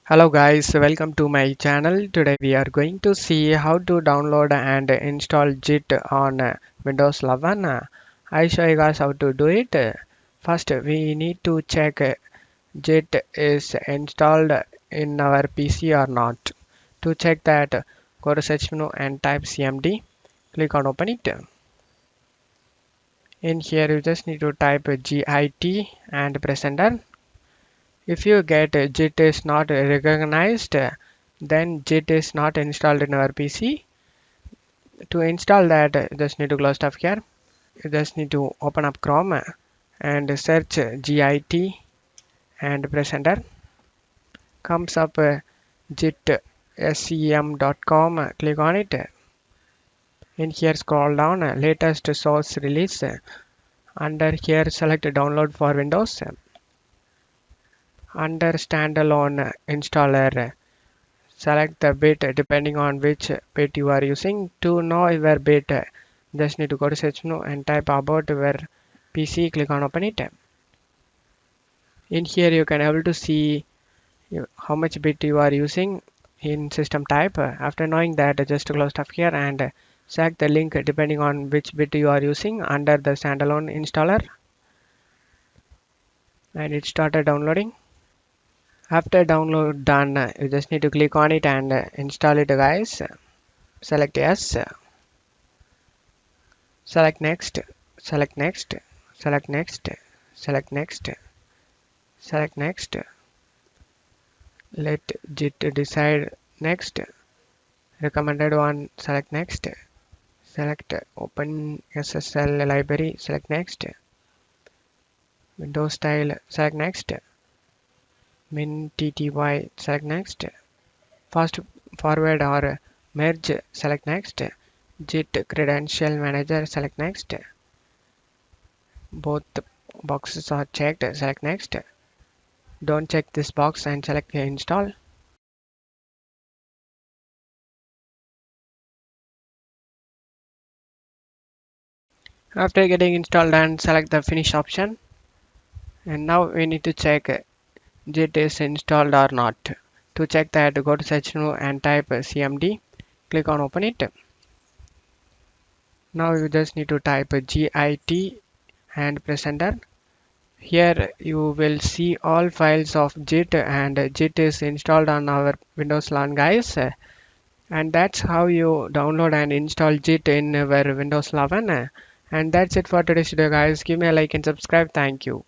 Hello guys, welcome to my channel. Today we are going to see how to download and install JIT on Windows 11. I show you guys how to do it. First, we need to check JIT is installed in our PC or not. To check that, go to search menu and type CMD. Click on open it. In here, you just need to type GIT and press enter. If you get JIT is not recognized, then JIT is not installed in our PC. To install that, you just need to close stuff here. You just need to open up Chrome and search GIT and press enter. Comes up jitsem.com. Click on it. In here, scroll down. Latest source release. Under here, select download for Windows. Under standalone installer, select the bit depending on which bit you are using. To know your bit, just need to go to search menu and type about your PC. Click on open it. In here you can able to see how much bit you are using in system type. After knowing that, just close stuff here and select the link depending on which bit you are using under the standalone installer, and it started downloading. After download done, you just need to click on it and install it guys. Select yes, select next, select next, select next, select next, select next. Let JIT decide next. Recommended one, select next. Select open SSL library, select next. Windows style, select next. MinTTY, select next. Fast forward or merge, select next. JIT credential manager, select next. Both boxes are checked, select next. Don't check this box and select install. After getting installed, and select the finish option. And now we need to check JIT is installed or not. To check that, go to search menu and type CMD. Click on open it. Now you just need to type GIT and press enter. Here you will see all files of JIT, and JIT is installed on our Windows 11 guys. And that's how you download and install JIT in our Windows 11. And that's it for today's video guys. Give me a like and subscribe. Thank you.